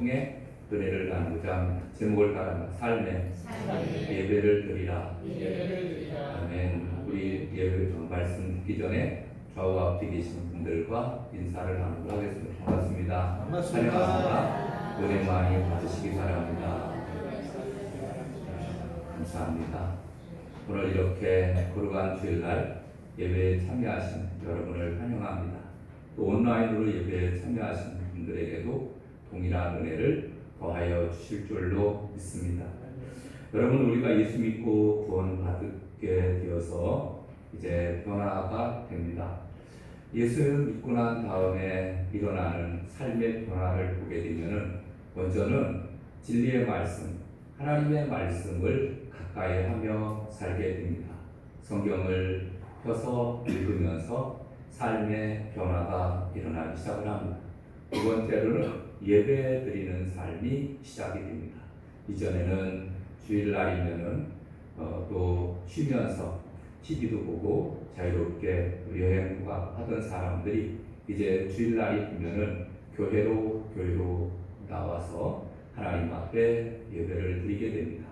통해 은혜를 나누고자 합니다. 제목을 따라 삶의 예배를 드리라. 아멘. 우리 예배 말씀 듣기 전에 좌우 앞뒤 계신 분들과 인사를 나누도록 하겠습니다. 반갑습니다. 환영합니다. 은혜 많이 받으시기 바랍니다. 감사합니다. 오늘 이렇게 거룩한 주일날 예배에 참여하신 여러분을 환영합니다. 또 온라인으로 예배에 참여하신 분들에게도 동일한 은혜를 더하여 주실 줄로 믿습니다. 여러분, 우리가 예수 믿고 구원받게 되어서 이제 변화가 됩니다. 예수 믿고 난 다음에 일어나는 삶의 변화를 보게 되면은 먼저는 진리의 말씀, 하나님의 말씀을 가까이 하며 살게 됩니다. 성경을 펴서 읽으면서 삶의 변화가 일어나기 시작을 합니다. 두 번째로는 예배 드리는 삶이 시작이 됩니다. 이전에는 주일날이면은 또 쉬면서 TV도 보고 자유롭게 여행 하던 사람들이 이제 주일날이 되면은 교회로 나와서 하나님 앞에 예배를 드리게 됩니다.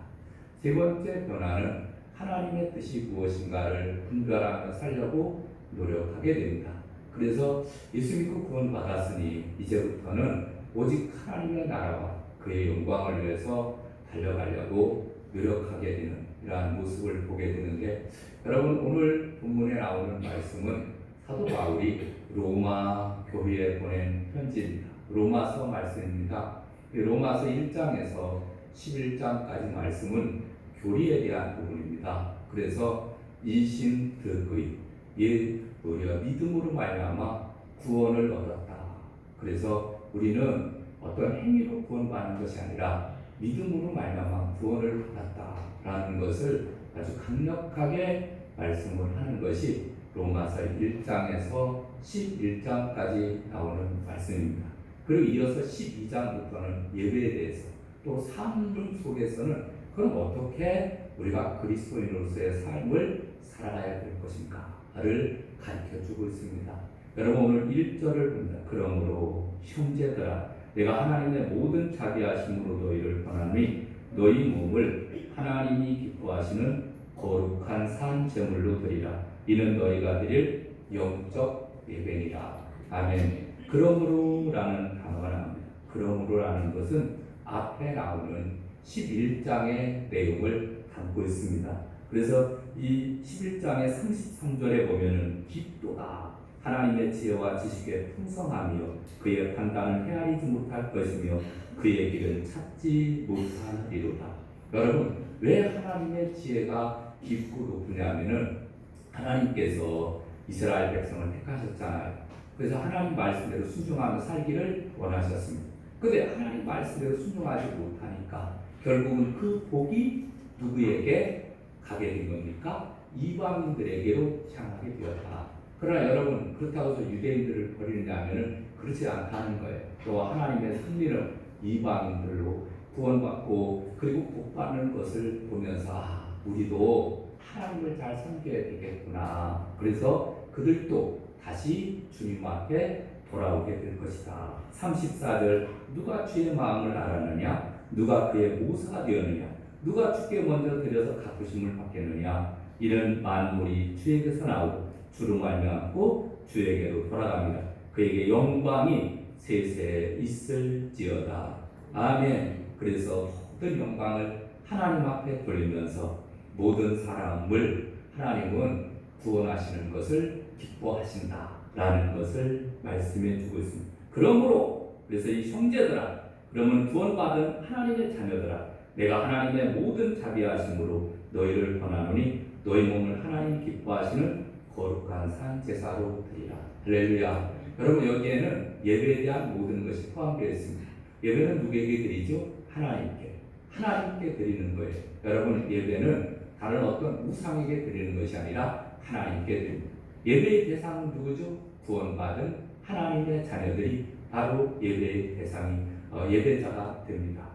세 번째 변화는 하나님의 뜻이 무엇인가를 분별하며 살려고 노력하게 됩니다. 그래서 예수 믿고 구원받았으니 이제부터는 오직 하나님의 나라와 그의 영광을 위해서 달려가려고 노력하게 되는 이러한 모습을 보게 되는데, 여러분, 오늘 본문에 나오는 말씀은 사도 바울이 로마 교회에 보낸 편지입니다. 로마서 말씀입니다. 로마서 1장에서 11장까지 말씀은 교리에 대한 부분입니다. 그래서 이신득의 믿음으로 말미암아 구원을 얻었다. 그래서 우리는 어떤 행위로 구원받는 것이 아니라 믿음으로 말미암아 구원을 받았다라는 것을 아주 강력하게 말씀을 하는 것이 로마서 1장에서 11장까지 나오는 말씀입니다. 그리고 이어서 12장부터는 예배에 대해서, 또 삶 속에서는 그럼 어떻게 우리가 그리스도인으로서의 삶을 살아가야 될 것인가를 가르쳐주고 있습니다. 여러분, 오늘 1절을 봅니다. 그러므로 형제들아, 내가 하나님의 모든 자비하심으로 너희를 권하노니 너희 몸을 하나님이 기뻐하시는 거룩한 산 제물로 드리라. 이는 너희가 드릴 영적 예배니라. 아멘. 그러므로라는 단어가 나옵니다. 그러므로라는 것은 앞에 나오는 11장의 내용을 담고 있습니다. 그래서 이 11장의 33절에 보면은 깊도다. 하나님의 지혜와 지식에 풍성하며 그의 판단을 헤아리지 못할 것이며 그의 길은 찾지 못하리로다. 여러분, 왜 하나님의 지혜가 깊고 높으냐면은 하나님께서 이스라엘 백성을 택하셨잖아요. 그래서 하나님 말씀대로 순종하며 살기를 원하셨습니다. 그런데 하나님 말씀대로 순종하지 못하니까 결국은 그 복이 누구에게 가게 된 겁니까? 이방인들에게로 향하게 되었다. 그러나 여러분, 그렇다고 해서 유대인들을 버리느냐면은 그렇지 않다는 거예요. 또 하나님의 승리는 이방인들로 구원받고 그리고 복받는 것을 보면서 우리도 하나님을 잘 섬겨야 되겠구나. 그래서 그들도 다시 주님 앞에 돌아오게 될 것이다. 34절, 누가 주의 마음을 알았느냐? 누가 그의 모사가 되었느냐? 누가 주께 먼저 드려서 갚으심을 받겠느냐? 이는 만물이 주에게서 나오고 주로 말미암고 주에게로 돌아갑니다. 그에게 영광이 세세 있을지어다. 아멘. 그래서 모든 영광을 하나님 앞에 돌리면서 모든 사람을 하나님은 구원하시는 것을 기뻐하신다라는 것을 말씀해 주고 있습니다. 그러므로 그래서 이 형제들아, 그러면 구원받은 하나님의 자녀들아, 내가 하나님의 모든 자비하심으로 너희를 권하노니 너희 몸을 하나님 기뻐하시는 거룩한 산 제사로 드리라. 할렐루야. 여러분, 여기에는 예배에 대한 모든 것이 포함되어 있습니다. 예배는 누구에게 드리죠? 하나님께 드리는 거예요. 여러분, 예배는 다른 어떤 우상에게 드리는 것이 아니라 하나님께 드립니다. 예배의 대상은 누구죠? 구원받은 하나님의 자녀들이 바로 예배의 대상이 예배자가 됩니다.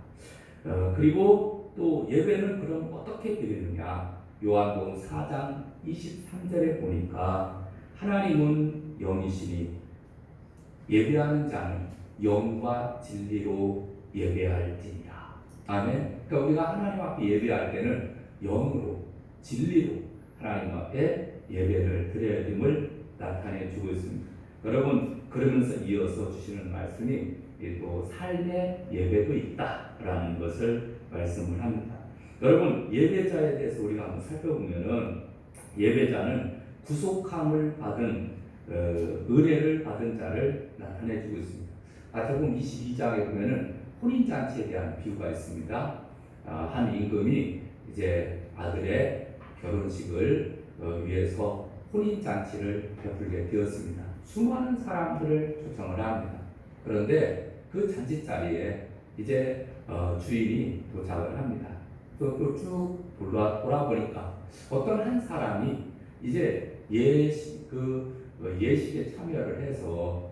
그리고 또 예배는 그럼 어떻게 드리느냐? 요한복음 4장 23절에 보니까 하나님은 영이시니 예배하는 자는 영과 진리로 예배할지니라. 아멘. 그러니까 우리가 하나님 앞에 예배할 때는 영으로 진리로 하나님 앞에 예배를 드려야 됨을 나타내 주고 있습니다. 여러분, 그러면서 이어서 주시는 말씀이 또 삶의 예배도 있다라는 것을 말씀을 합니다. 여러분, 예배자에 대해서 우리가 한번 살펴보면은 예배자는 구속함을 받은 은혜를 받은 자를 나타내 주고 있습니다. 마태복음 22장에 보면은 혼인잔치에 대한 비유가 있습니다. 한 임금이 이제 아들의 결혼식을 위해서 혼인잔치를 베풀게 되었습니다. 수많은 사람들을 초청을 합니다. 그런데 그 잔치 자리에 이제 주인이 도착을 합니다. 쭉 돌아보니까 어떤 한 사람이 이제 예식에 참여를 해서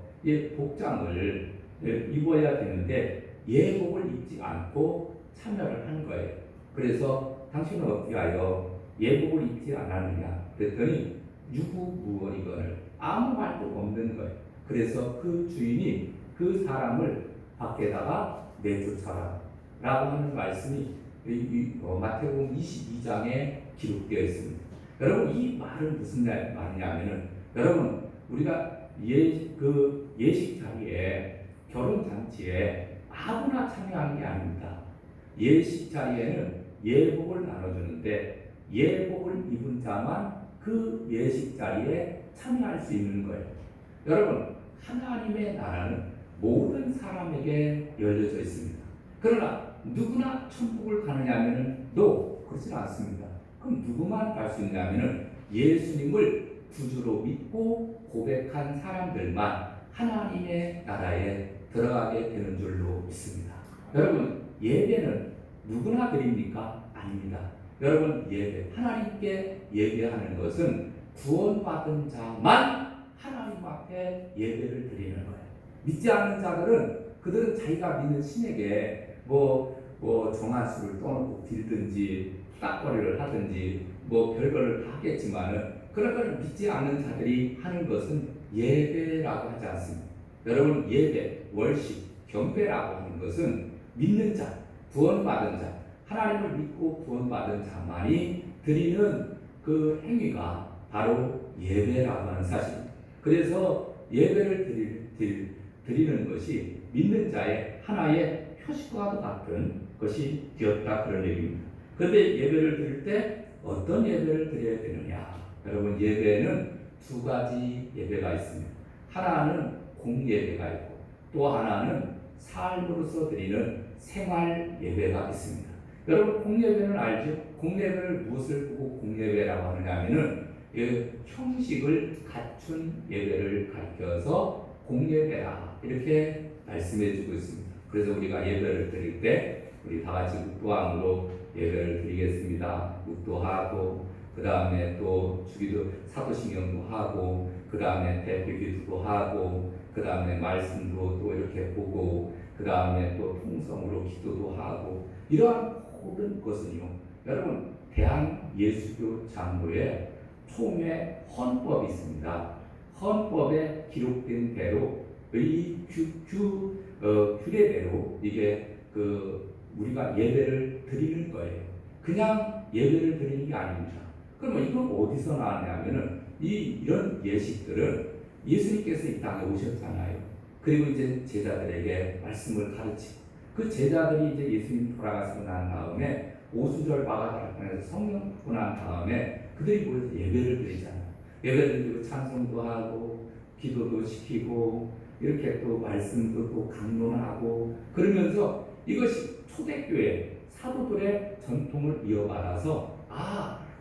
복장을 입어야 되는데 예복을 입지 않고 참여를 한 거예요. 그래서 당신은 어떻게 하여 예복을 입지 않았느냐 그랬더니 유구무원이거늘 아무 말도 없는 거예요. 그래서 그 주인이 그 사람을 밖에다가 내쫓아라 라고 하는 말씀이 마태복음 22장에 기록되어 있습니다. 여러분, 이 말은 무슨 말이냐면은 여러분, 우리가 예식 자리에 결혼 잔치에 아무나 참여하는 게 아닙니다. 예식 자리에는 예복을 나눠주는데 예복을 입은 자만 그 예식 자리에 참여할 수 있는 거예요. 여러분, 하나님의 나라는 모든 사람에게 열려져 있습니다. 그러나 누구나 천국을 가느냐면은 그렇지 않습니다. 그럼 누구만 갈 수 있냐면은 예수님을 구주로 믿고 고백한 사람들만 하나님의 나라에 들어가게 되는 줄로 믿습니다. 여러분, 예배는 누구나 드립니까? 아닙니다. 여러분, 예배, 하나님께 예배하는 것은 구원받은 자만 하나님 앞에 예배를 드리는 거예요. 믿지 않는 자들은 그들은 자기가 믿는 신에게 정한수를 떠놓고 빌든지 딱 거리를 하든지 별거를 다 하겠지만은 그런 걸 믿지 않는 자들이 하는 것은 예배라고 하지 않습니다. 여러분, 예배, 월십, 경배라고 하는 것은 믿는 자, 구원받은 자, 하나님을 믿고 구원받은 자만이 드리는 그 행위가 바로 예배라고 하는 사실입니다. 그래서 예배를 드리는 것이 믿는 자의 하나의 표식과도 같은 것이 되었다, 그런 얘기입니다. 그런데 예배를 드릴 때 어떤 예배를 드려야 되느냐? 여러분, 예배는 두 가지 예배가 있습니다. 하나는 공예배가 있고 또 하나는 삶으로서 드리는 생활 예배가 있습니다. 여러분, 공예배는 알죠? 공예배를 무엇을 보고 공예배라고 하느냐 하면은 형식을 갖춘 예배를 가르쳐서 공예배라 이렇게 말씀해 주고 있습니다. 그래서 우리가 예배를 드릴 때 우리 다 같이 묵도함으로 예배를 드리겠습니다. 묵도하고 그 다음에 또 주기도 사도신경도 하고 그 다음에 대표기도도 하고 그 다음에 말씀도 또 이렇게 보고 그 다음에 또 통성으로 기도도 하고 이러한 모든 것은요, 여러분, 대한예수교 장로의 총회 헌법이 있습니다. 헌법에 기록된 대로 이 규례대로 이게 우리가 예배를 드리는 거예요. 그냥 예배를 드리는 게 아닙니다. 그러면 이건 어디서 나왔냐면은 이런 예식들은 예수님께서 이 땅에 오셨잖아요. 그리고 이제 제자들에게 말씀을 가르치고 그 제자들이 이제 예수님 돌아가시고 난 다음에 오순절 마가다락방에서 성령 받고 난 다음에 그들이 모여서 예배를 드리잖아요. 예배를 드리고 찬송도 하고 기도도 시키고 이렇게 또 말씀도 또 강론하고 그러면서 이것이 초대교회 사도들의 전통을 이어받아서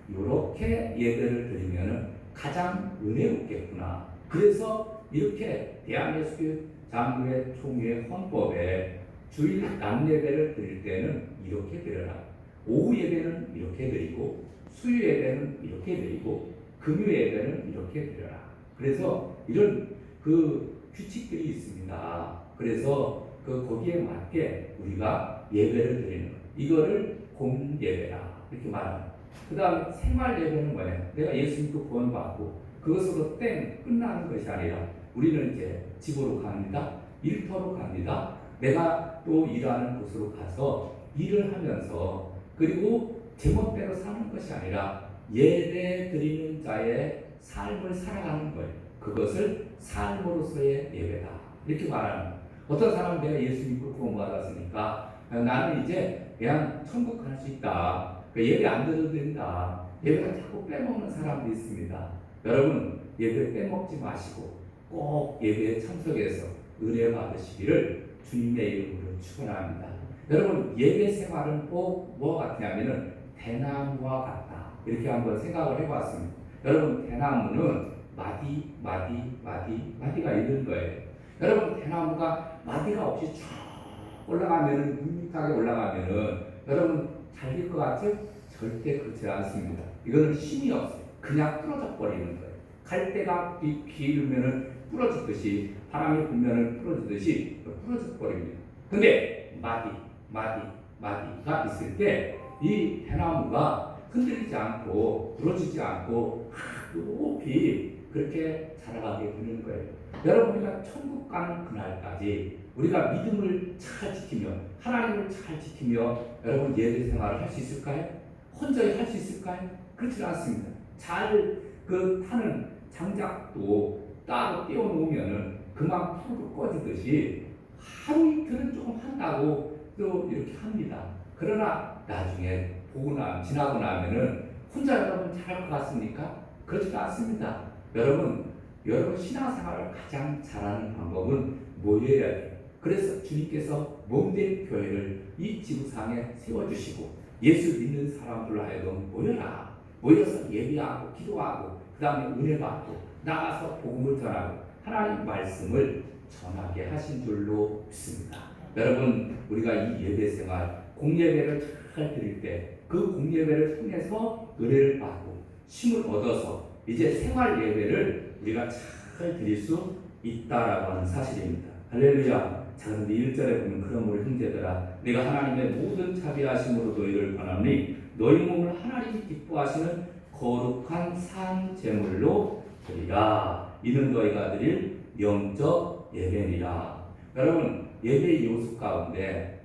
이렇게 예배를 드리면은 가장 은혜롭겠구나. 그래서 이렇게 대한예수교 장로회 총회 헌법에 주일 낮 예배를 드릴 때는 이렇게 드려라. 오후 예배는 이렇게 드리고 수요 예배는 이렇게 드리고 금요 예배는 이렇게 드려라. 그래서 이런 규칙들이 있습니다. 그래서 거기에 맞게 우리가 예배를 드리는 것. 이거를 공예배라 이렇게 말합니다. 그 다음에 생활 예배는 뭐예요? 내가 예수 믿고 구원받고 그것으로 끝나는 것이 아니라 우리는 이제 집으로 갑니다. 일터로 갑니다. 내가 또 일하는 곳으로 가서 일을 하면서 그리고 제멋대로 사는 것이 아니라 예배 드리는 자의 삶을 살아가는 거예요. 그것을 삶으로서의 예배다. 이렇게 말하는 거예요. 어떤 사람은 내가 예수 믿고 구원받았으니까 나는 이제 그냥 천국 갈 수 있다. 예배 안 드려도 된다. 예배를 자꾸 빼먹는 사람도 있습니다. 여러분, 예배 빼먹지 마시고 꼭 예배에 참석해서 은혜 받으시기를 주님의 이름으로 축원합니다. 여러분, 예배 생활은 꼭 뭐와 같냐면은 대나무와 같다. 이렇게 한번 생각을 해봤습니다. 여러분, 대나무는 마디가 있는 거예요. 여러분, 대나무가 마디가 없이 쭉 올라가면은, 밋밋하게 올라가면은 여러분 잘릴 것 같죠? 절대 그렇지 않습니다. 이거는 힘이 없어요. 그냥 부러져 버리는 거예요. 갈대가 기울면은 부러지듯이, 바람이 불면은 부러지듯이 부러져 버립니다. 근데 마디가 있을 때 이 대나무가 흔들리지 않고 부러지지 않고 높이 그렇게 자라가게 되는 거예요. 여러분, 우리가 천국 가는 그날까지 우리가 믿음을 잘 지키며 하나님을 잘 지키며 여러분 예배 생활을 할 수 있을까요? 혼자 할 수 있을까요? 그렇지 않습니다. 잘 타는 장작도 따로 떼어놓으면은 그만 푹 꺼지듯이 하루 이틀은 조금 한다고 또 이렇게 합니다. 그러나 나중에 지나고 나면은 혼자 여러분 잘할 것 같습니까? 그렇지 않습니다. 여러분 신앙생활을 가장 잘하는 방법은 모여야 돼요. 그래서 주님께서 몸된 교회를 이 지구상에 세워주시고 예수 믿는 사람들로 하여금 모여서 예배하고 기도하고 그 다음에 은혜 받고 나가서 복음을 전하고 하나님 말씀을 전하게 하신 줄로 믿습니다. 여러분, 우리가 이 예배 생활 공예배를 잘 드릴 때 그 공예배를 통해서 은혜를 받고 힘을 얻어서 이제 생활 예배를 우리가 잘 드릴 수 있다라고 하는 사실입니다. 할렐루야. 자, 그런데 1절에 보면 그러므로 형제들아 내가 하나님의 모든 자비하심으로 너희를 권하노니 너희 몸을 하나님이 기뻐하시는 거룩한 산 제물로 드리라. 이는 너희가 드릴 영적 예배니라. 여러분, 예배의 요소 가운데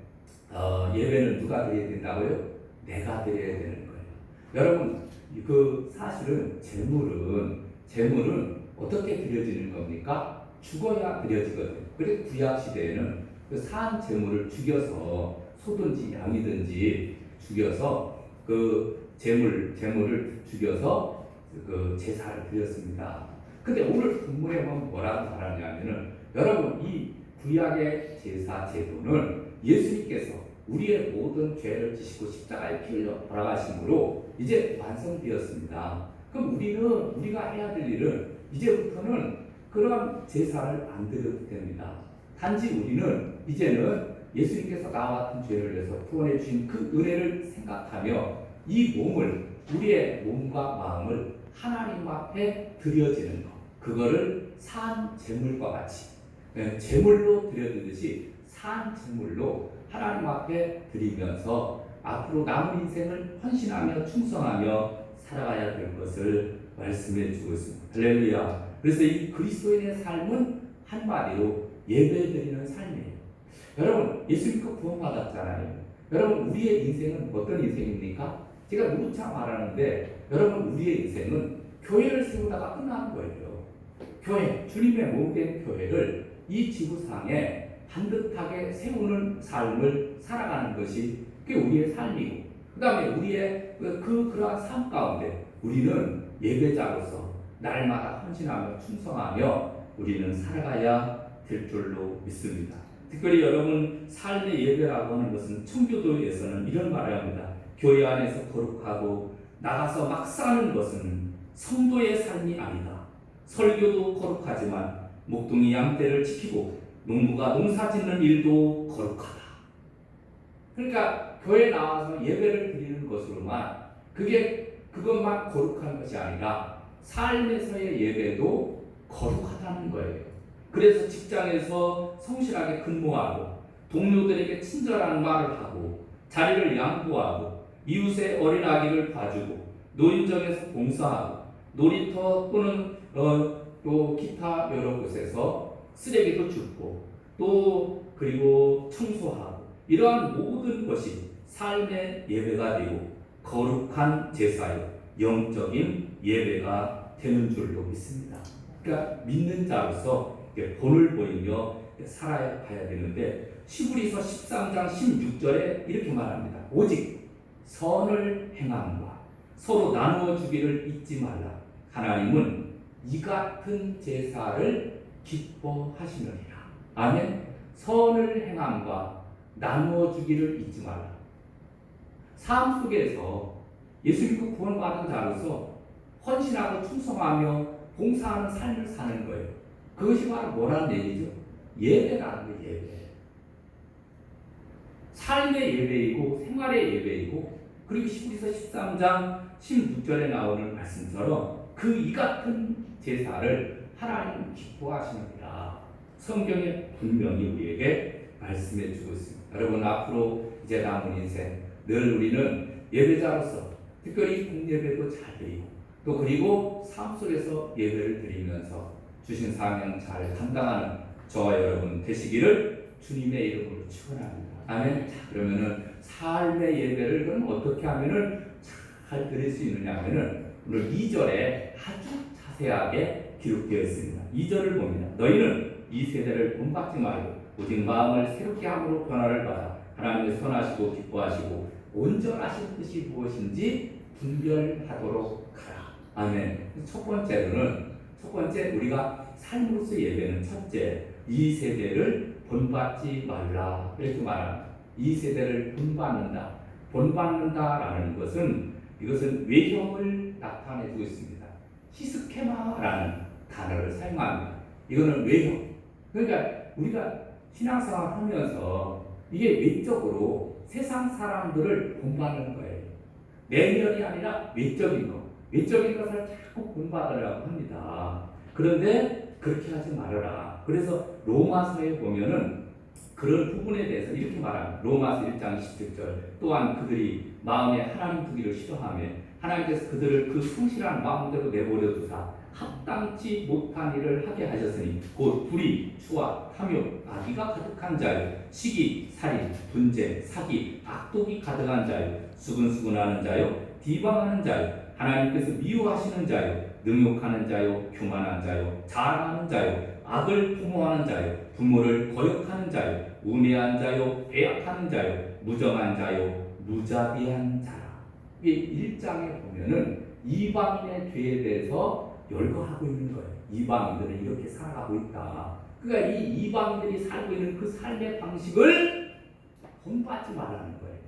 예배는 누가 드려야 된다고요? 내가 드려야 되는 거예요. 여러분, 사실은 재물은 어떻게 드려지는 겁니까? 죽어야 드려지거든요. 그래서 구약 시대에는 그 산 재물을 죽여서 소든지 양이든지 죽여서 그 재물을 죽여서 그 제사를 드렸습니다. 근데 오늘 본문에 보면 뭐라고 말하냐면은 여러분, 이 구약의 제사 제도는 예수님께서 우리의 모든 죄를 지시고 십자가에 피 흘려 돌아가심으로 이제 완성되었습니다. 그럼 우리가 해야 될 일은 이제부터는 그런 제사를 안 드려도 됩니다. 단지 우리는 이제는 예수님께서 나와 같은 죄를 위해서 구원해 주신 그 은혜를 생각하며 이 몸을, 우리의 몸과 마음을 하나님 앞에 드려지는 것, 그거를 산 제물과 같이 제물로 드려지듯이 산 제물로 하나님 앞에 드리면서 앞으로 남은 인생을 헌신하며 충성하며 살아가야 될 것을 말씀해 주고 있습니다. 할렐루야. 그래서 이 그리스도인의 삶은 한마디로 예배드리는 삶이에요. 여러분, 예수 믿고 구원받았잖아요. 여러분, 우리의 인생은 어떤 인생입니까? 제가 누차 말하는데 여러분, 우리의 인생은 교회를 세우다가 끝나는 거예요. 주님의 몸된 교회를 이 지구상에 반듯하게 세우는 삶을 살아가는 것이 그게 우리의 삶이고, 그 다음에 우리의 그러한 삶 가운데 우리는 예배자로서 날마다 헌신하며 충성하며 우리는 살아가야 될 줄로 믿습니다. 특별히 여러분, 삶의 예배라고 하는 것은 청교도에서는 이런 말을 합니다. 교회 안에서 거룩하고 나가서 막 사는 것은 성도의 삶이 아니다. 설교도 거룩하지만 목동이 양떼를 지키고 농부가 농사 짓는 일도 거룩하다. 그러니까 교회에 나와서 예배를 드리는 것으로만 그것만 거룩한 것이 아니라 삶에서의 예배도 거룩하다는 거예요. 그래서 직장에서 성실하게 근무하고 동료들에게 친절한 말을 하고 자리를 양보하고 이웃의 어린 아기를 봐주고 노인정에서 봉사하고 놀이터 또는 또 기타 여러 곳에서 쓰레기도 줍고 또 그리고 청소하고 이러한 모든 것이 삶의 예배가 되고 거룩한 제사요 영적인 예배가 되는 줄로 믿습니다. 그러니까 믿는 자로서 본을 보이며 살아가야 되는데 히브리서 13장 16절에 이렇게 말합니다. 오직 선을 행함과 서로 나누어 주기를 잊지 말라. 하나님은 이 같은 제사를 기뻐하시느니라. 아멘. 선을 행함과 나누어 주기를 잊지 말라. 삶 속에서 예수 믿고 구원받은 자로서 헌신하고 충성하며 봉사하는 삶을 사는 거예요. 그것이 바로 뭐라는 얘기죠? 예배라는 거예요. 예배. 삶의 예배이고 생활의 예배이고 그리고 히브리서 13장 16절에 나오는 말씀처럼 그 이 같은 제사를 하나님 기뻐하시느니라. 성경에 분명히 우리에게 말씀해 주고 있습니다. 여러분 앞으로 이제 남은 인생 늘 우리는 예배자로서 특별히 공예배도 잘 드리고 또 그리고 삶 속에서 예배를 드리면서 주신 사명 잘 감당하는 저와 여러분 되시기를 주님의 이름으로 축원합니다. 아멘. 자, 그러면은 삶의 예배를 그럼 어떻게 하면은 잘 드릴 수 있느냐 하면은 오늘 2절에 아주 자세하게 기록되어 있습니다. 2절을 봅니다. 너희는 이 세대를 본받지 말고 오직 마음을 새롭게 함으로 변화를 받아 하나님의 선하시고 기뻐하시고 온전하신 뜻이 무엇인지 분별하도록 하라. 아멘. 첫 번째 우리가 삶으로서 예배는 첫째 이 세대를 본받지 말라 이렇게 말합니다. 이 세대를 본받는다라는 것은 이것은 외형을 나타내고 있습니다. 히스케마라는 단어를 사용합니다. 이거는 외형. 그러니까 우리가 신앙생활 하면서 이게 외적으로 세상 사람들을 본받는 거예요. 내면이 아니라 외적인 것. 외적인 것을 자꾸 본받으려고 합니다. 그런데 그렇게 하지 말아라. 그래서 로마서에 보면은 그런 부분에 대해서 이렇게 말합니다. 로마서 1장 27절 또한 그들이 마음에 하나님 두기를 싫어하며 하나님께서 그들을 그 성실한 마음대로 내버려 두사 합당치 못한 일을 하게 하셨으니 곧 불의, 추와, 탐욕, 악의가 가득한 자요 시기, 살인, 분쟁, 사기, 악독이 가득한 자요 수근수근하는 자요 비방하는 자요 하나님께서 미워하시는 자요 능욕하는 자요 교만한 자요 자랑하는 자요 악을 포모하는 자요 부모를 거역하는 자요 우매한 자요 배약하는 자요 무정한 자요 무자비한 자라. 이게 1장에 보면은 이방인의 죄에 대해서 열거하고 있는 거예요. 이방인들은 이렇게 살아가고 있다. 그러니까 이 이방인들이 살고 있는 그 삶의 방식을 본받지 말라는 거예요.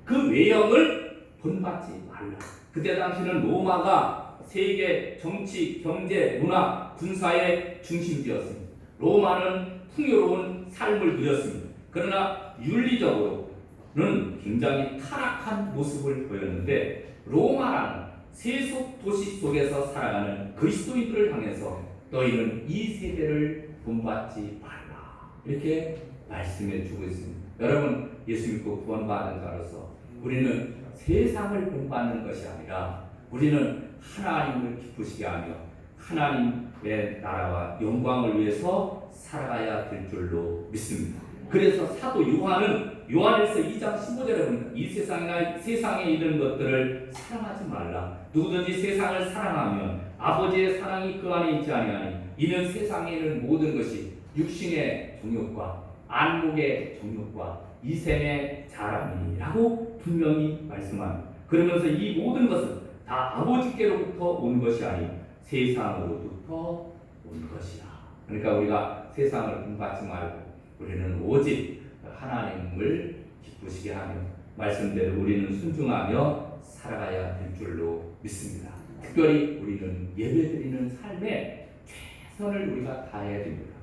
그 외형을 본받지 말라. 그때 당시는 로마가 세계 정치, 경제, 문화, 군사의 중심지였습니다. 로마는 풍요로운 삶을 누렸습니다. 그러나 윤리적으로는 굉장히 타락한 모습을 보였는데 로마라는 세속 도시 속에서 살아가는 그리스도인들을 향해서 너희는 이 세대를 본받지 말라 이렇게 말씀해 주고 있습니다. 여러분 예수 믿고 구원받은 자로서 우리는 세상을 본받는 것이 아니라 우리는 하나님을 기쁘시게 하며 하나님의 나라와 영광을 위해서 살아가야 될 줄로 믿습니다. 그래서 사도 요한은 요한일서 2장 15절에 보니까 이 세상에 있는 것들을 사랑하지 말라. 누구든지 세상을 사랑하면 아버지의 사랑이 그 안에 있지 아니하니 이는 세상에 있는 모든 것이 육신의 정욕과 안목의 정욕과 이생의 자랑이라고 분명히 말씀합니다. 그러면서 이 모든 것은 다 아버지께로부터 온 것이 아니 세상으로부터 온 것이라. 그러니까 우리가 세상을 본받지 말고 우리는 오직 하나님을 기쁘시게 하며 말씀대로 우리는 순종하며 살아가야 될 줄로 믿습니다. 특별히 우리는 예배드리는 삶에 최선을 우리가 다해야 됩니다.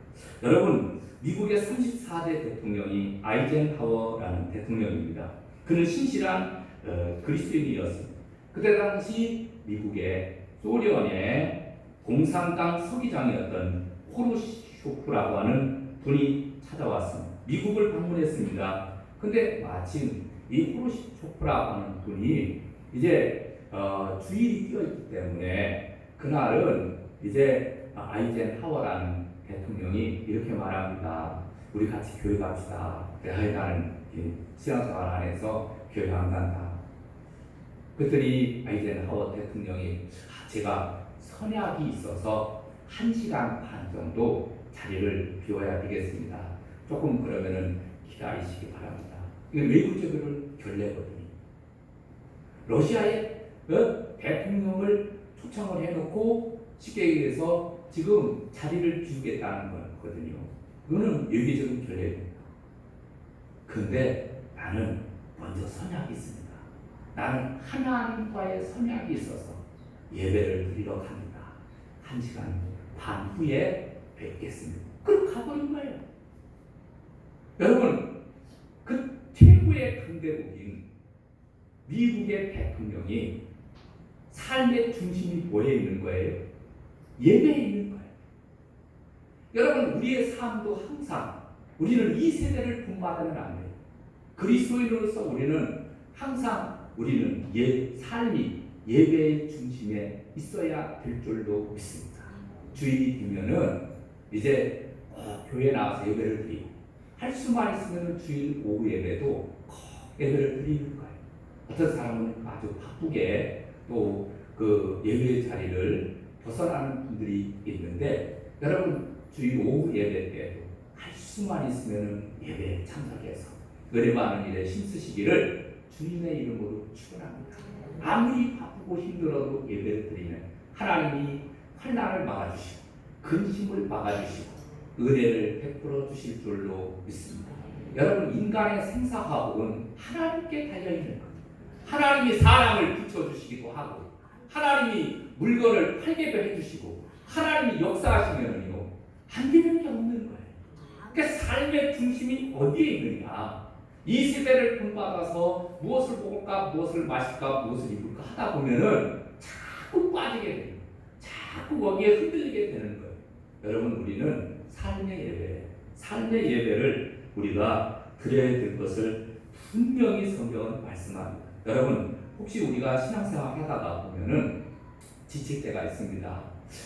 여러분 미국의 34대 대통령이 아이젠하워라는 대통령입니다. 그는 신실한 그리스도인이었습니다. 그때 당시 미국의 소련의 공산당 서기장이었던 호루쇼프라고 하는 분이 찾아왔습니다. 미국을 방문했습니다. 근데 마침 이 호루쇼프라고 하는 분이 이제 주일이 뛰어있기 때문에 그날은 이제 아이젠하워라는 대통령이 이렇게 말합니다. 우리 같이 교회 갑시다. 나는 신앙생활 안에서 교회 안 간다. 그랬더니 아이젠하워 대통령이 제가 선약이 있어서 1시간 반 정도 자리를 비워야 되겠습니다. 조금 그러면은 기다리시기 바랍니다. 이건 외국적인 결례거든요. 러시아의 대통령을 초청을 해놓고 쉽게 얘기해서 지금 자리를 비우겠다는 거거든요. 이거는 외교적인 결례입니다. 그런데 나는 먼저 선약이 있습니다. 나는 하나님과의 선약이 있어서 예배를 드리러 갑니다. 1시간 반 후에 뵙겠습니다. 그럼 가버린 거예요. 여러분, 그 최고의 강대국인 미국의 대통령이 삶의 중심이 뭐에 있는 거예요? 예배에 있는 거예요. 여러분, 우리의 삶도 항상 우리는 이 세대를 본받으면 안 돼요. 그리스도인으로서 우리는 항상 삶이 예배의 중심에 있어야 될 줄로 믿습니다. 주일이 되면은 이제 교회 나와서 예배를 드리고 할 수만 있으면 주일 오후 예배도 꼭 예배를 드리는 거예요. 어떤 사람은 아주 바쁘게 또 그 예배의 자리를 벗어나는 분들이 있는데 여러분 주일 오후 예배 때도 할 수만 있으면 예배에 참석해서 은혜 많은 일에 힘쓰시기를 주님의 이름으로 축원합니다. 아무리 바쁘고 힘들어도 예배를 드리면 하나님이 환난을 막아주시고 근심을 막아주시고 은혜를 베풀어 주실 줄로 믿습니다. 여러분, 인간의 생사화복은 하나님께 달려있는 거예요. 하나님이 사람을 붙여주시기도 하고 하나님이 물건을 팔게도 해주시고 하나님이 역사하시면요 안 되는 게 없는 거예요. 그러니까 삶의 중심이 어디에 있느냐, 이 세대를 본받아서 무엇을 먹을까, 무엇을 마실까, 무엇을 입을까 하다 보면은 자꾸 빠지게 돼요. 자꾸 거기에 흔들리게 되는 거예요. 여러분, 우리는 삶의 예배를 우리가 드려야 될 것을 분명히 성경은 말씀합니다. 여러분, 혹시 우리가 신앙생활 하다가 보면은 지칠 때가 있습니다.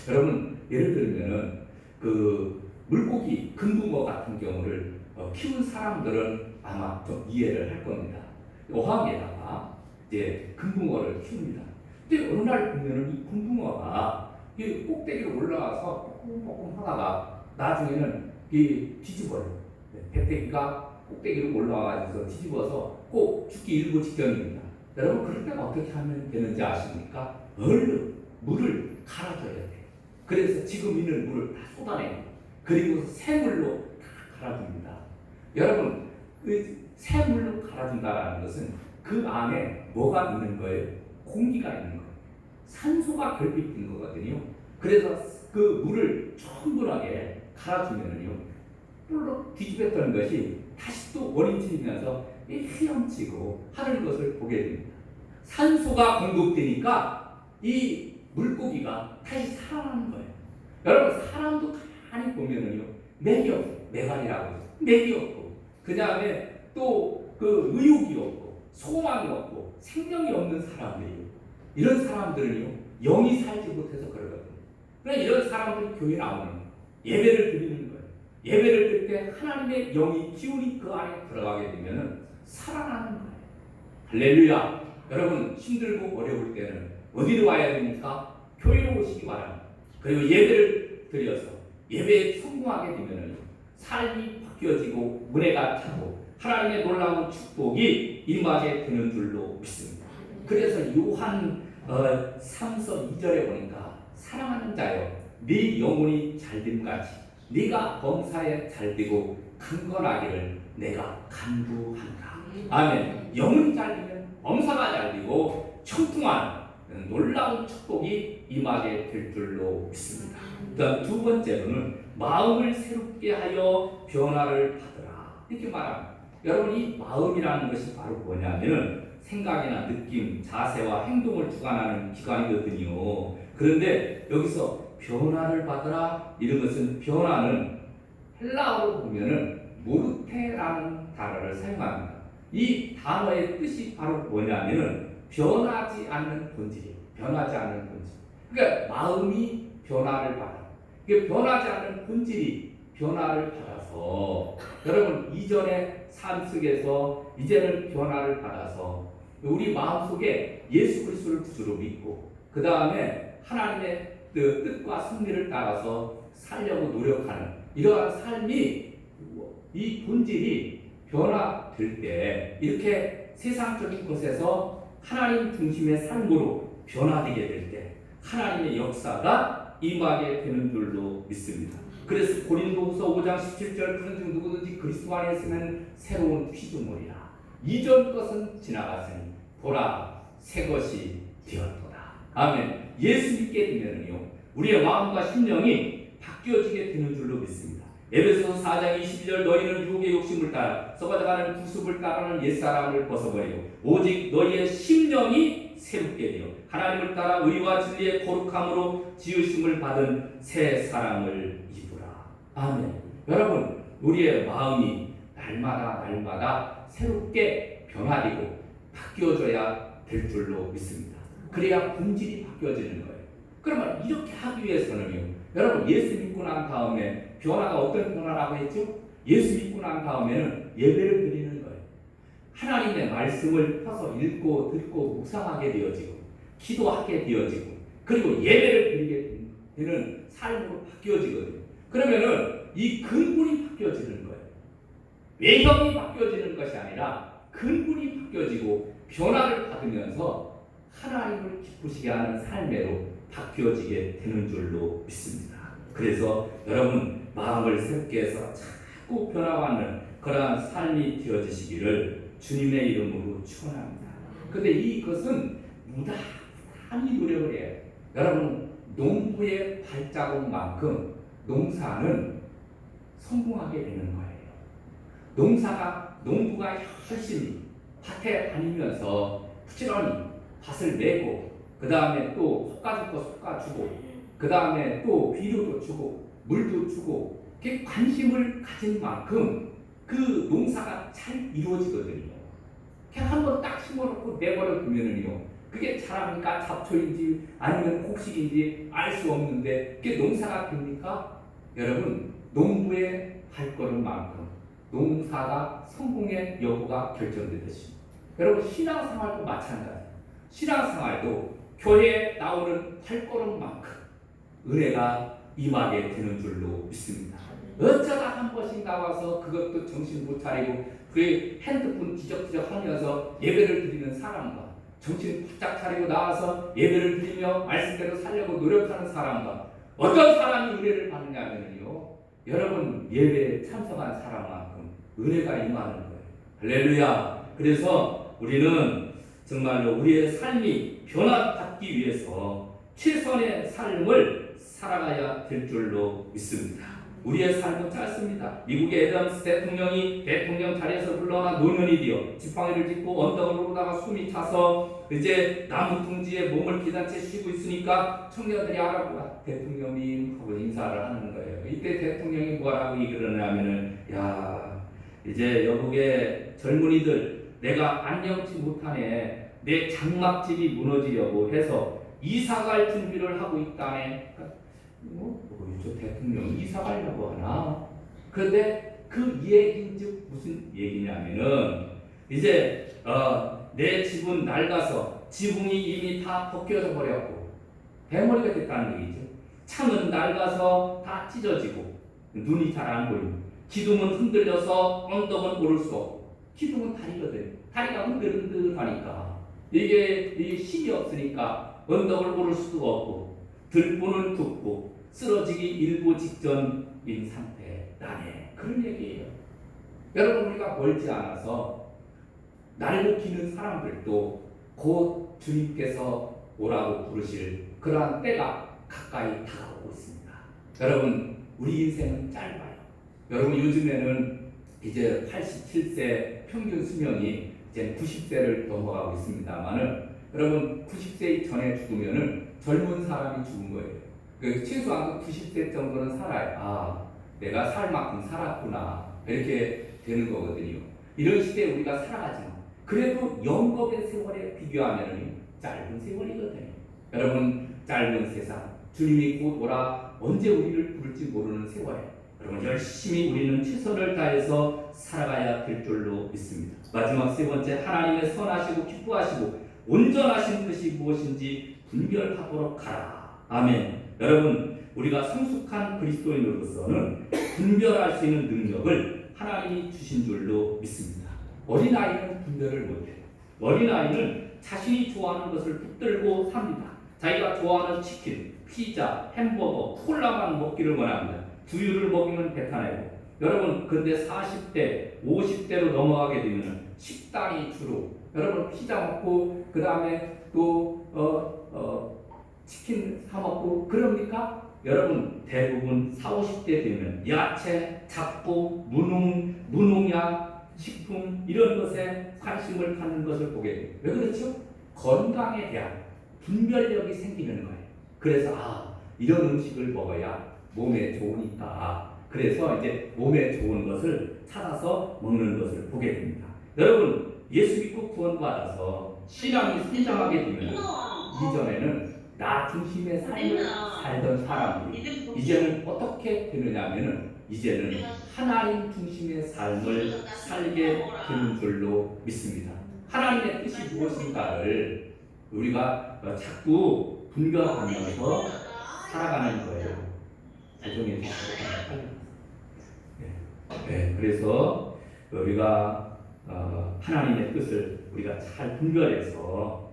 여러분, 예를 들면은 그 물고기, 금붕어 같은 경우를 키운 사람들은 아마 좀 이해를 할 겁니다. 어항에다가 이제 금붕어를 키웁니다. 근데 어느 날 보면은 이 금붕어가 이 꼭대기로 올라와서 뽀꼼뽀꼼 하다가 나중에는 이 뒤집어요. 배때기가 꼭대기로 올라와서 뒤집어서 꼭 죽기 일보 직전입니다. 여러분, 그럴 때가 어떻게 하면 되는지 아십니까? 얼른 물을 갈아줘야 돼요. 그래서 지금 있는 물을 다 쏟아내요. 그리고 새물로 다 갈아줍니다. 여러분, 새물로 갈아준다는 것은 그 안에 뭐가 있는 거예요? 공기가 있는 거예요. 산소가 결핍된 거거든요. 그래서 그 물을 충분하게 갈아주면은요, 뿔로 뒤집었던 것이 다시 또 원인치면서 헤엄치고 하는 것을 보게 됩니다. 산소가 공급되니까 이 물고기가 다시 살아나는 거예요. 여러분, 사람도 가만히 보면은요, 맥이 없고, 맥알이라고 해서 맥이 없고, 그 다음에 또 그 의욕이 없고, 소망이 없고, 생명이 없는 사람들이에요. 이런 사람들은요, 영이 살지 못해서 그러거든요. 그러니까 이런 사람들이 교회에 나오는 거예요. 예배를 드리는 거예요. 예배를 드릴 때 하나님의 영이 기운이 그 안에 들어가게 되면은 살아나는 거예요. 할렐루야. 여러분, 힘들고 어려울 때는 어디로 와야 됩니까? 교회로 오시기 바랍니다. 그리고 예배를 드려서 예배에 성공하게 되면은 삶이 바뀌어지고 은혜가 차고 하나님의 놀라운 축복이 임하게 되는 줄로 믿습니다. 그래서 요한 3서 2절에 보니까 사랑하는 자여, 네 영혼이 잘됨같이 네가 범사에 잘되고 강건하기를 내가 간구한다. 아멘. 영혼이 잘되면 범사가 잘되고 청풍한 놀라운 축복이 임하게 될 줄로 믿습니다. 그다음 두 번째로는 마음을 새롭게 하여 변화를 받으라, 이렇게 말합니다. 여러분, 이 마음이라는 것이 바로 뭐냐면은 생각이나 느낌, 자세와 행동을 주관하는 기관이거든요. 그런데 여기서 변화를 받으라, 이런 것은, 변화는 헬라어로 보면은 모르테라는 단어를 사용합니다. 이 단어의 뜻이 바로 뭐냐면은 변하지 않는 본질이에요. 변하지 않는 본질. 그러니까 마음이 변화를 받아. 이게 변하지 않는 본질이 변화를 받아서 여러분 이전의 삶 속에서 이제는 변화를 받아서 우리 마음속에 예수 그리스도를 구주로 믿고 그 다음에 하나님의 그 뜻과 승리를 따라서 살려고 노력하는 이러한 삶이 이 본질이 변화될 때 이렇게 세상적인 것에서 하나님 중심의 삶으로 변화되게 될 때 하나님의 역사가 임하게 되는 줄로 믿습니다. 그래서 고린도후서 5장 17절 그런즉 누구든지 그리스도 안에 있으면 새로운 피조물이라 이전 것은 지나갔으니 보라 새 것이 되었도다. 아멘. 예수 믿게 되면요 우리의 마음과 심령이 바뀌어지게 되는 줄로 믿습니다. 에베소서 4장 22절 너희는 유혹의 욕심을 따라 썩어져가는 구습을 따르는 옛사람을 벗어버리고 오직 너희의 심령이 새롭게 되어 하나님을 따라 의와 진리의 거룩함으로 지으심을 받은 새 사람을 입으라. 아멘. 여러분 우리의 마음이 날마다 새롭게 변화되고 바뀌어져야 될 줄로 믿습니다. 그래야 본질이 바뀌어지는 거예요. 그러면 이렇게 하기 위해서는요 여러분 예수 믿고 난 다음에 변화가 어떤 변화라고 했죠? 예수 믿고 난 다음에는 예배를 드리는 거예요. 하나님의 말씀을 펴서 읽고 듣고 묵상하게 되어지고 기도하게 되어지고 그리고 예배를 드리게 되는 삶으로 바뀌어지거든요. 그러면은 이 근본이 바뀌어지는 거예요. 외형이 바뀌어지는 것이 아니라 근본이 바뀌어지고 변화를 받으면서 하나님을 기쁘시게 하는 삶으로 바뀌어지게 되는 줄로 믿습니다. 그래서 여러분 마음을 새롭게 해서 자꾸 변화받는 그러한 삶이 되어지시기를 주님의 이름으로 축원합니다. 근데 이것은 무단히 노력을 해요. 여러분 농부의 발자국만큼 농사는 성공하게 되는 거예요. 농부가 열심히 밭에 다니면서 부지런히 밭을 메고 그 다음에 또 솎아줄 거 솎아주고 그 다음에 또 비료도 주고 물도 주고 이렇게 관심을 가진 만큼 그 농사가 잘 이루어지거든요. 그냥 한번 딱 심어놓고 내버려 두면은요 그게 자랍니까? 잡초인지 아니면 곡식인지 알 수 없는데 그게 농사가 됩니까? 여러분 농부의 발걸음만큼 농사가 성공의 여부가 결정되듯이 여러분 신앙생활도 마찬가지예요. 신앙생활도 교회에 나오는 발걸음만큼 은혜가 임하게 되는 줄로 믿습니다. 어쩌다 한 번씩 나와서 그것도 정신 못 차리고 그 핸드폰 뒤적뒤적 하면서 예배를 드리는 사람과 정신 바짝 차리고 나와서 예배를 드리며 말씀대로 살려고 노력하는 사람과 어떤 사람이 은혜를 받느냐면요 여러분 예배에 참석한 사람만큼 은혜가 임하는 거예요. 할렐루야. 그래서 우리는 정말로 우리의 삶이 변화받기 위해서 최선의 삶을 살아가야 될 줄로 믿습니다. 우리의 삶은 짧습니다. 미국의 애덤스 대통령이 대통령 자리에서 물러나 노년이 되어 지팡이를 짚고 언덕을 오르다가 숨이 차서 이제 나무 둥지에 몸을 기단 채 쉬고 있으니까 청년들이 알아보고 대통령님 하고 인사를 하는 거예요. 이때 대통령이 뭐라고 얘기를 하냐면은 야 이제 여국의 젊은이들 내가 안녕치 못하네 내 장막집이 무너지려고 해서 이사갈 준비를 하고 있다네. 저 대통령 이사 가려고 하나? 그런데 그 얘기인즉 무슨 얘기냐면은 이제 내 집은 낡아서 지붕이 이미 다 벗겨져 버렸고 대머리가 됐다는 얘기죠. 창은 낡아서 다 찢어지고 눈이 잘 안 보이고 기둥은 흔들려서 언덕은 오를 수 없고 기둥은 다리거든. 다리가 흔들흔들하니까 이게 힘이 없으니까 언덕을 오를 수도 없고 들보는 굽고 쓰러지기 일보 직전인 상태라네. 그런 얘기예요. 여러분 우리가 멀지 않아서 날고 기는 사람들도 곧 주님께서 오라고 부르실 그러한 때가 가까이 다가오고 있습니다. 여러분 우리 인생은 짧아요. 여러분 요즘에는 이제 87세 평균 수명이 이제 90세를 넘어가고 있습니다만은 여러분 90세 전에 죽으면은 젊은 사람이 죽은 거예요. 그 최소한 90세 정도는 살아야 아 내가 살 만큼 살았구나 이렇게 되는 거거든요. 이런 시대에 우리가 살아가지만 그래도 영겁의 세월에 비교하면 짧은 세월이거든요. 여러분 짧은 세상 주님이 곧 오라 언제 우리를 부를지 모르는 세월에 여러분 열심히 우리는 최선을 다해서 살아가야 될 줄로 믿습니다. 마지막 세 번째, 하나님의 선하시고 기뻐하시고 온전하신 뜻이 무엇인지 분별하도록 하라. 아멘. 여러분 우리가 성숙한 그리스도인으로서는 분별할 수 있는 능력을 하나님이 주신 줄로 믿습니다. 어린아이는 분별을 못해요. 어린아이는 자신이 좋아하는 것을 붙들고 삽니다. 자기가 좋아하는 치킨, 피자, 햄버거, 콜라만 먹기를 원합니다. 두유를 먹이면 배타내고. 여러분 그런데 40대, 50대로 넘어가게 되면 식단이 주로 여러분 피자 먹고 그 다음에 또 치킨 사 먹고 그럽니까? 여러분 대부분 40, 50대 되면 야채, 잡곡, 무농약 식품 이런 것에 관심을 갖는 것을 보게 돼요. 왜 그렇죠? 건강에 대한 분별력이 생기는 거예요. 그래서 이런 음식을 먹어야 몸에 좋으니까 그래서 이제 몸에 좋은 것을 찾아서 먹는 것을 보게 됩니다. 여러분 예수 믿고 구원받아서 신앙이 성장하게 되면 이전에는 나 중심의 삶을 살던 사람들이 이제는 어떻게 되느냐 하면은 이제는 하나님 중심의 삶을 살게 되는 줄로 믿습니다. 하나님의 뜻이 무엇인가를 우리가 자꾸 분별하면서 살아가는 거예요. 조정해 주시기 네, 그래서 우리가 하나님의 뜻을 우리가 잘 분별해서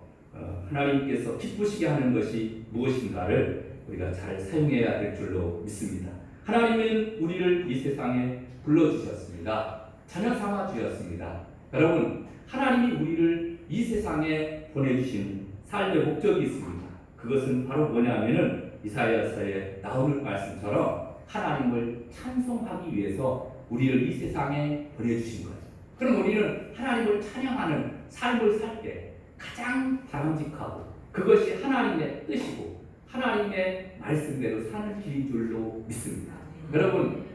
하나님께서 기쁘시게 하는 것이 무엇인가를 우리가 잘 사용해야 될 줄로 믿습니다. 하나님은 우리를 이 세상에 불러주셨습니다. 자녀 삼아 주셨습니다. 여러분 하나님이 우리를 이 세상에 보내주신 삶의 목적이 있습니다. 그것은 바로 뭐냐면은 이사야서에 나오는 말씀처럼 하나님을 찬송하기 위해서 우리를 이 세상에 보내주신 거예요. 그럼 우리는 하나님을 찬양하는 삶을 살 때 가장 바람직하고 그것이 하나님의 뜻이고 하나님의 말씀대로 사는 길인 줄로 믿습니다. 여러분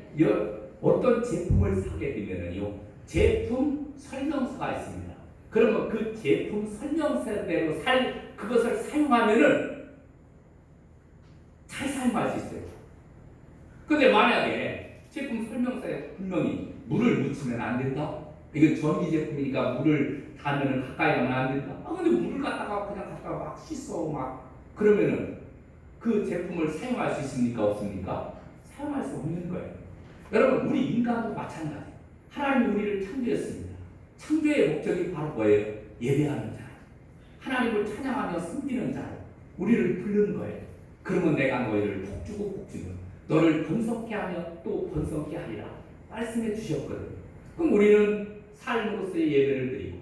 어떤 제품을 사게 되면요 제품 설명서가 있습니다. 그러면 그 제품 설명서대로 그것을 사용하면은 잘 사용할 수 있어요. 근데 만약에 제품 설명서에 분명히 물을 묻히면 안 된다. 이건 전기 제품이니까 물을 닿으면 가까이 가면 안 된다. 근데 물을 갖다가 그냥 갖다가 막 씻어 막 그러면은 그 제품을 사용할 수 있습니까? 없습니까? 사용할 수 없는 거예요. 여러분 우리 인간도 마찬가지. 하나님이 우리를 창조했습니다. 창조의 목적이 바로 뭐예요? 예배하는 자. 하나님을 찬양하며 섬기는 자로 우리를 부르는 거예요. 그러면 내가 너희를 복주고 복주는 너를 번성케 하며 또 번성케 하리라 말씀해 주셨거든요. 그럼 우리는 삶으로서의 예배를 드리고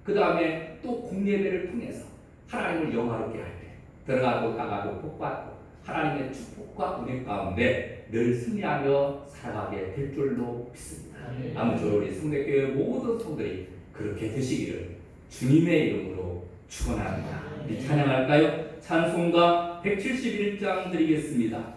그 다음에 또 공예배를 통해서 하나님을 영화롭게 할 때 들어가도 나가도 복받고 하나님의 축복과 은혜 가운데 늘 승리하며 살아가게 될 줄로 믿습니다. 아무쪼록 우리 성대교회 모든 성들이 그렇게 되시기를 주님의 이름으로 축원합니다. 우리 찬양할까요? 찬송가 171장 드리겠습니다.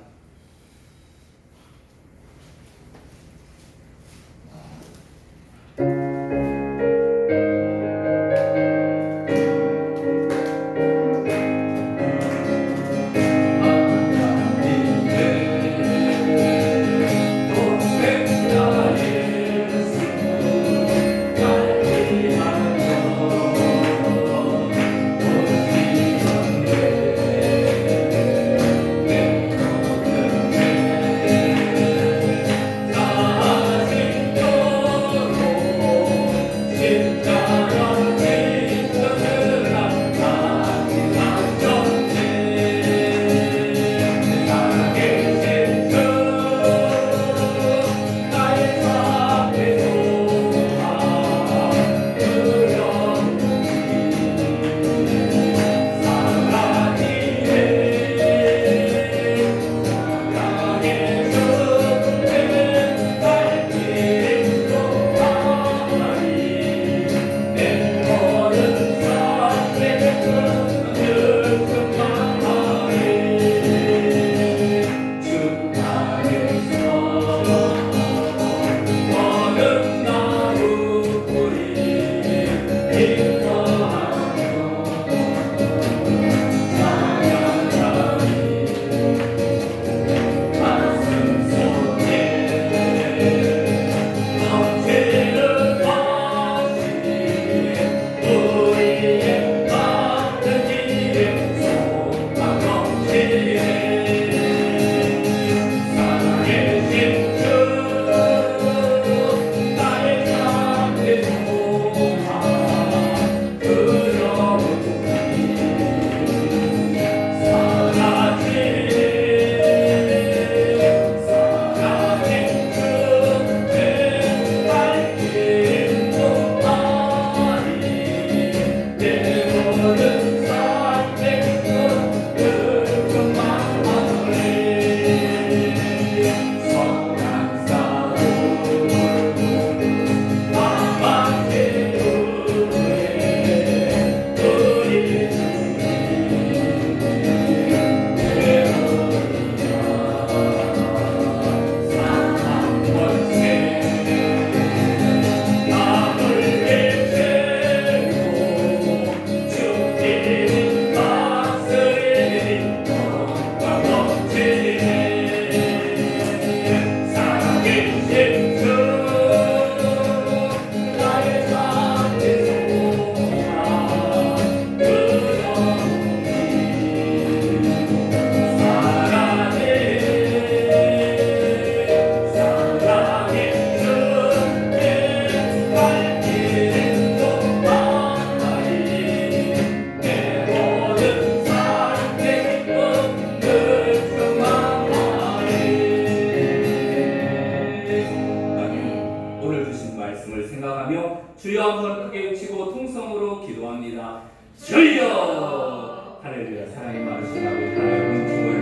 생각하며 주여 한번 크게 외치고 통성으로 기도합니다. 주여! 할렐루야. 사랑이 많으신 아버지 하나님,